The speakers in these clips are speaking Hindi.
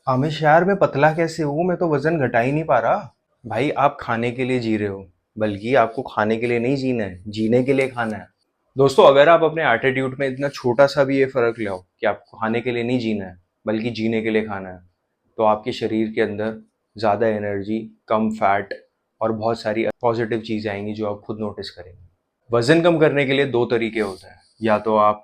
आमिर यार मैं पतला कैसे हूँ? मैं तो वजन घटा ही नहीं पा रहा। भाई आप खाने के लिए जी रहे हो, बल्कि आपको खाने के लिए नहीं जीना है, जीने के लिए खाना है। दोस्तों, अगर आप अपने एटीट्यूड में इतना छोटा सा भी ये फर्क लाओ कि आपको खाने के लिए नहीं जीना है, बल्कि जीने के लिए खाना है, तो आपके शरीर के अंदर ज़्यादा एनर्जी, कम फैट और बहुत सारी पॉजिटिव चीज़ें आएंगी जो आप खुद नोटिस करेंगे। वजन कम करने के लिए दो तरीके होते हैं, या तो आप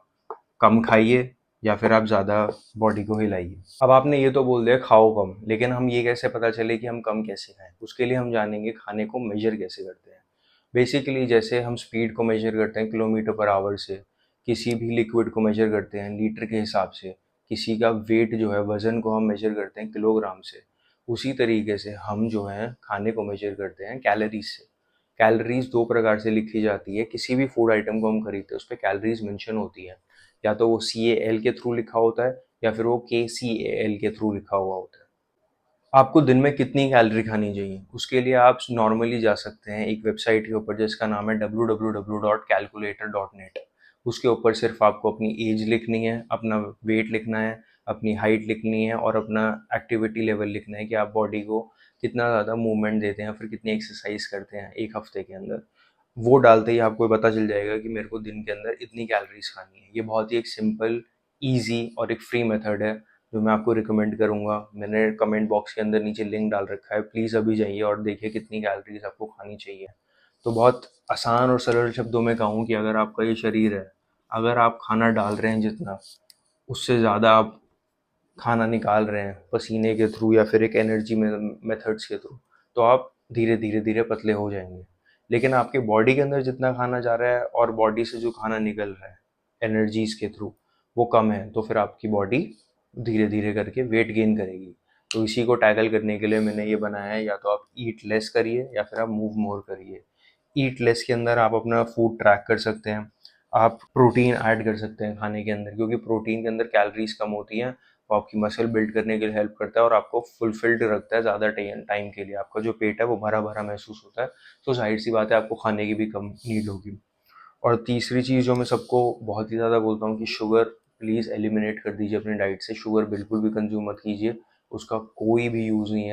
कम खाइए या फिर आप ज़्यादा बॉडी को हिलाइए। अब आपने ये तो बोल दिया खाओ कम, लेकिन हम ये कैसे पता चले कि हम कम कैसे खाएं? उसके लिए हम जानेंगे खाने को मेजर कैसे करते हैं। बेसिकली जैसे हम स्पीड को मेजर करते हैं किलोमीटर पर आवर से, किसी भी लिक्विड को मेजर करते हैं लीटर के हिसाब से, किसी का वेट जो है वजन को हम मेजर करते हैं किलोग्राम से, उसी तरीके से हम जो है खाने को मेजर करते हैं कैलोरीज से। कैलोरीज दो प्रकार से लिखी जाती है, किसी भी फूड आइटम को हम खरीदते हैं उस पर कैलोरीज मेंशन होती है। या तो वो CAL के थ्रू लिखा होता है या फिर वो KCAL के थ्रू लिखा हुआ होता है। आपको दिन में कितनी कैलोरी खानी चाहिए, उसके लिए आप नॉर्मली जा सकते हैं एक वेबसाइट के ऊपर जिसका नाम है www.calculator.net। उसके ऊपर सिर्फ आपको अपनी एज लिखनी है, अपना वेट लिखना है, अपनी हाइट लिखनी है और अपना एक्टिविटी लेवल लिखना है कि आप बॉडी को कितना ज़्यादा मूवमेंट देते हैं, फिर कितनी एक्सरसाइज करते हैं एक हफ्ते के अंदर। वो डालते ही आपको पता चल जाएगा कि मेरे को दिन के अंदर इतनी कैलोरीज खानी है। ये बहुत ही एक सिंपल, ईजी और एक फ्री मेथड है जो मैं आपको रिकमेंड करूँगा। मैंने कमेंट बॉक्स के अंदर नीचे लिंक डाल रखा है, प्लीज़ अभी जाइए और देखिए कितनी कैलोरीज आपको खानी चाहिए। तो बहुत आसान और सरल शब्दों में कहूँ कि अगर आपका ये शरीर है, अगर आप खाना डाल रहे हैं जितना, उससे ज़्यादा आप खाना निकाल रहे हैं पसीने के थ्रू या फिर एक एनर्जी में मेथड्स के थ्रू, तो आप धीरे धीरे धीरे पतले हो जाएंगे। लेकिन आपके बॉडी के अंदर जितना खाना जा रहा है और बॉडी से जो खाना निकल रहा है एनर्जीज के थ्रू, वो कम है, तो फिर आपकी बॉडी धीरे धीरे करके वेट गेन करेगी। तो इसी को टैकल करने के लिए मैंने ये बनाया है, या तो आप ईट लेस करिए या फिर आप मूव मोर करिए। ईट लेस के अंदर आप अपना फूड ट्रैक कर सकते हैं, आप प्रोटीन ऐड कर सकते हैं खाने के अंदर, क्योंकि प्रोटीन के अंदर कैलोरीज कम होती हैं। वो आपकी मसल बिल्ड करने के लिए हेल्प करता है और आपको फुलफिल्ड रखता है ज़्यादा टाइम के लिए। आपका जो पेट है वो भरा भरा महसूस होता है, तो जाहिर सी बात है आपको खाने की भी कम नीड होगी। और तीसरी चीज़ जो मैं सबको बहुत ही ज़्यादा बोलता हूँ कि शुगर प्लीज़ एलिमिनेट कर दीजिए अपनी डाइट से। शुगर बिल्कुल भी कंज्यूम मत कीजिए, उसका कोई भी यूज़ नहीं है।